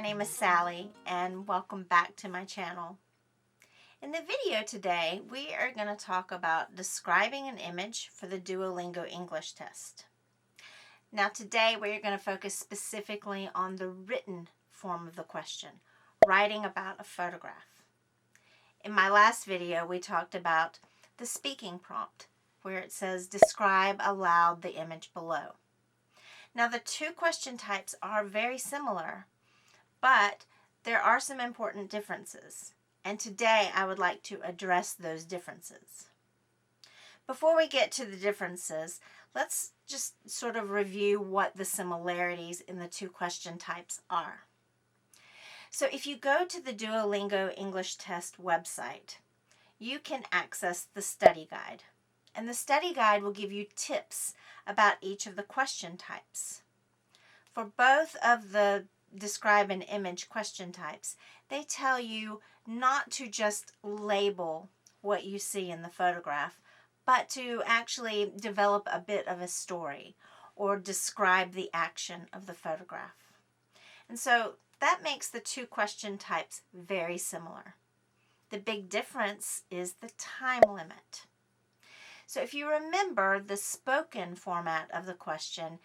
name is Sally and welcome back to my channel. In the video today, we are going to talk about describing an image for the Duolingo English test. Now today we're going to focus specifically on the written form of the question, writing about a photograph. In my last video we talked about the speaking prompt where it says describe aloud the image below. Now the two question types are very similar, but there are some important differences, and today I would like to address those differences. Before we get to the differences, let's just sort of review what the similarities in the two question types are. So if you go to the Duolingo English Test website, you can access the study guide. And the study guide will give you tips about each of the question types. For both of the describe an image question types, they tell you not to just label what you see in the photograph, but to actually develop a bit of a story or describe the action of the photograph. And so that makes the two question types very similar. The big difference is the time limit. So if you remember the spoken format of the question,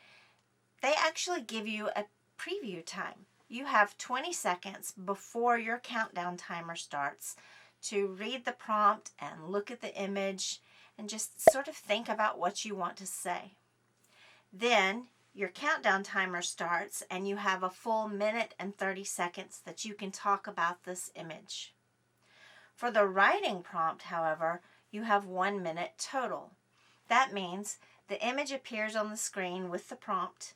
they actually give you a preview time. You have 20 seconds before your countdown timer starts to read the prompt and look at the image and just sort of think about what you want to say. Then your countdown timer starts and you have a full minute and 30 seconds that you can talk about this image. For the writing prompt, however, you have 1 minute total. That means the image appears on the screen with the prompt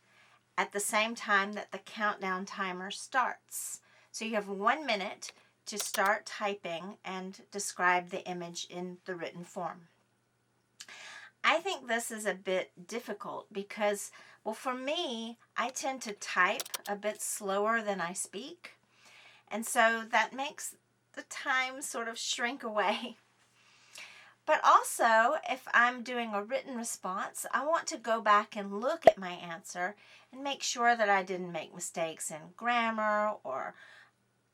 at the same time that the countdown timer starts. So you have 1 minute to start typing and describe the image in the written form. I think this is a bit difficult because, well, for me, I tend to type a bit slower than I speak. And so that makes the time sort of shrink away. But also, if I'm doing a written response, I want to go back and look at my answer and make sure that I didn't make mistakes in grammar or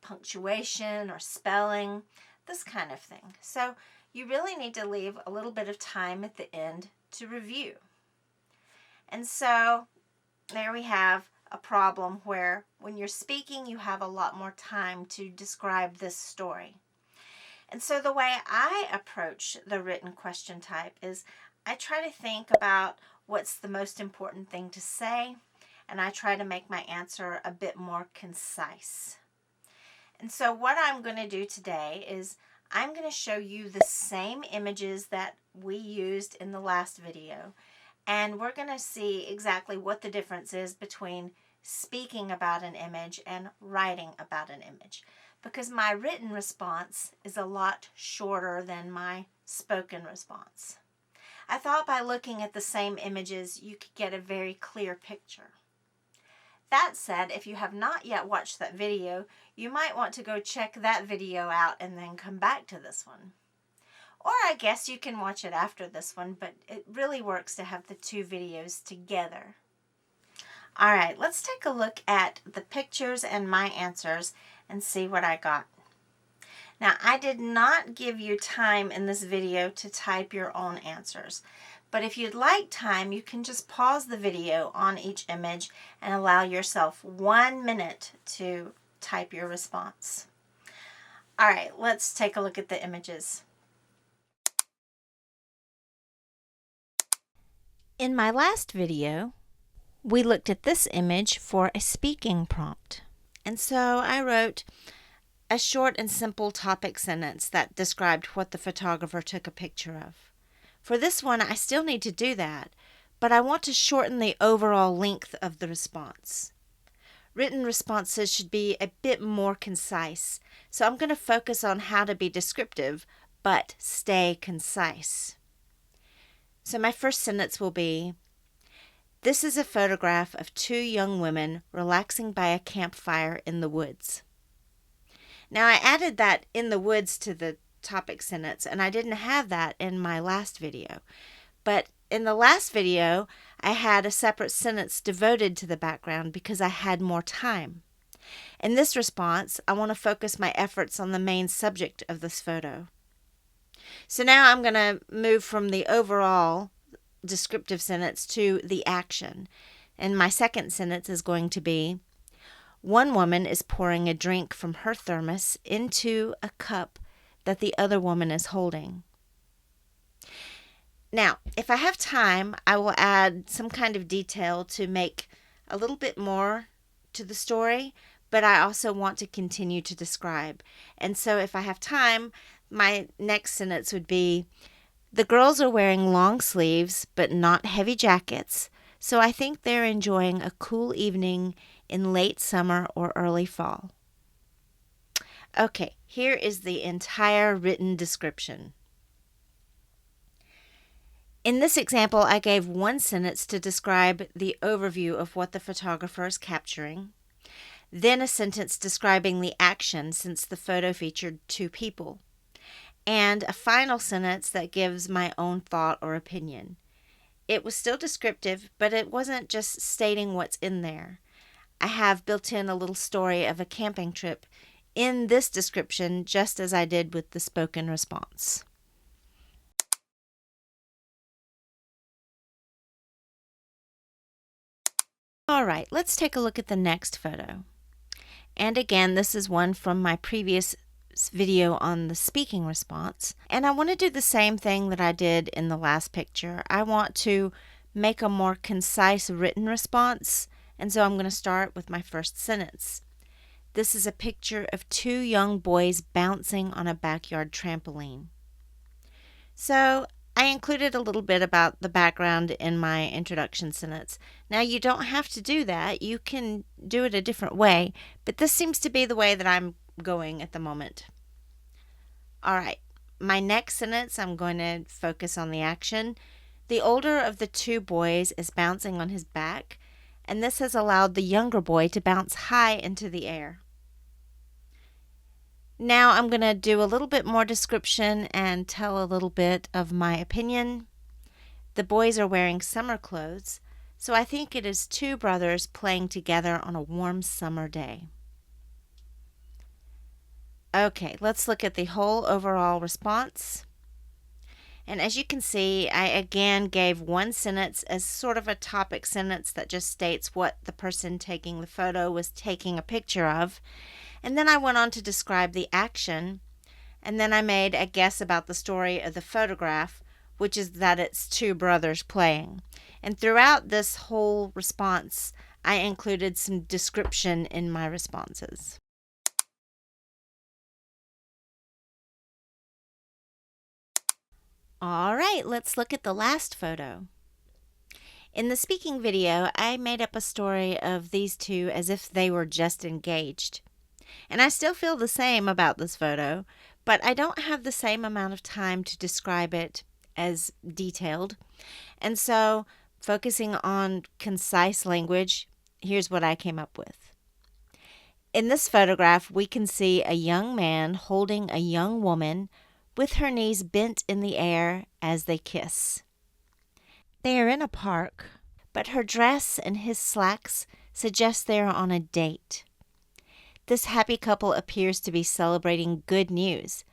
punctuation or spelling, this kind of thing. So you really need to leave a little bit of time at the end to review. And so there we have a problem where when you're speaking, you have a lot more time to describe this story. And so the way I approach the written question type is I try to think about what's the most important thing to say, and I try to make my answer a bit more concise. And so what I'm going to do today is I'm going to show you the same images that we used in the last video, and we're going to see exactly what the difference is between speaking about an image and writing about an image, because my written response is a lot shorter than my spoken response. I thought by looking at the same images you could get a very clear picture. That said, if you have not yet watched that video, you might want to go check that video out and then come back to this one. Or I guess you can watch it after this one, but it really works to have the two videos together. Alright, let's take a look at the pictures and my answers and see what I got. Now, I did not give you time in this video to type your own answers, but if you'd like time, you can just pause the video on each image and allow yourself 1 minute to type your response. Alright, let's take a look at the images. In my last video, we looked at this image for a speaking prompt. And so I wrote a short and simple topic sentence that described what the photographer took a picture of. For this one, I still need to do that, but I want to shorten the overall length of the response. Written responses should be a bit more concise, so I'm going to focus on how to be descriptive, but stay concise. So my first sentence will be, this is a photograph of two young women relaxing by a campfire in the woods. Now I added that in the woods to the topic sentence, and I didn't have that in my last video. But in the last video, I had a separate sentence devoted to the background because I had more time. In this response, I want to focus my efforts on the main subject of this photo. So now I'm going to move from the overall descriptive sentence to the action. And my second sentence is going to be, one woman is pouring a drink from her thermos into a cup that the other woman is holding. Now, if I have time, I will add some kind of detail to make a little bit more to the story, but I also want to continue to describe. And so if I have time, my next sentence would be, the girls are wearing long sleeves but not heavy jackets, so I think they're enjoying a cool evening in late summer or early fall. Okay, here is the entire written description. In this example, I gave one sentence to describe the overview of what the photographer is capturing, then a sentence describing the action since the photo featured two people, and a final sentence that gives my own thought or opinion. It was still descriptive, but it wasn't just stating what's in there. I have built in a little story of a camping trip in this description, just as I did with the spoken response. All right, let's take a look at the next photo. And again, this is one from my previous video on the speaking response. And I want to do the same thing that I did in the last picture. I want to make a more concise written response. And so I'm going to start with my first sentence. This is a picture of two young boys bouncing on a backyard trampoline. So I included a little bit about the background in my introduction sentence. Now, you don't have to do that. You can do it a different way, but this seems to be the way that I'm going at the moment. All right, my next sentence, I'm going to focus on the action. The older of the two boys is bouncing on his back, and this has allowed the younger boy to bounce high into the air. Now I'm going to do a little bit more description and tell a little bit of my opinion. The boys are wearing summer clothes, so I think it is two brothers playing together on a warm summer day. Okay, let's look at the whole overall response. And as you can see, I again gave one sentence as sort of a topic sentence that just states what the person taking the photo was taking a picture of. And then I went on to describe the action, and then I made a guess about the story of the photograph, which is that it's two brothers playing. And throughout this whole response, I included some description in my responses. All right, let's look at the last photo. In the speaking video, I made up a story of these two as if they were just engaged. And I still feel the same about this photo, but I don't have the same amount of time to describe it as detailed. And so, focusing on concise language, here's what I came up with. In this photograph, we can see a young man holding a young woman with her knees bent in the air as they kiss. They are in a park, but her dress and his slacks suggest they are on a date. This happy couple appears to be celebrating good news.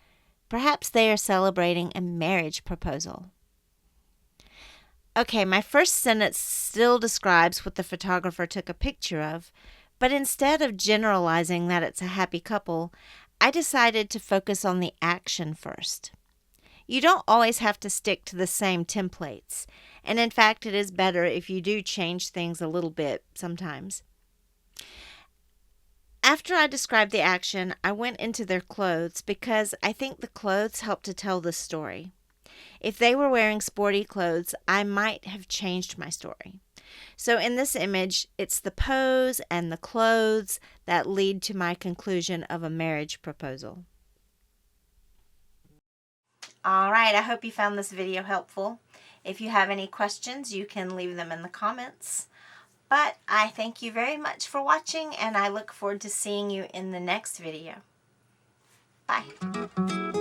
Perhaps they are celebrating a marriage proposal. Okay, my first sentence still describes what the photographer took a picture of, but instead of generalizing that it's a happy couple, I decided to focus on the action first. You don't always have to stick to the same templates, and in fact, it is better if you do change things a little bit sometimes. After I described the action, I went into their clothes because I think the clothes help to tell the story. If they were wearing sporty clothes, I might have changed my story. So in this image, it's the pose and the clothes that lead to my conclusion of a marriage proposal. All right, I hope you found this video helpful. If you have any questions, you can leave them in the comments. But I thank you very much for watching, and I look forward to seeing you in the next video. Bye.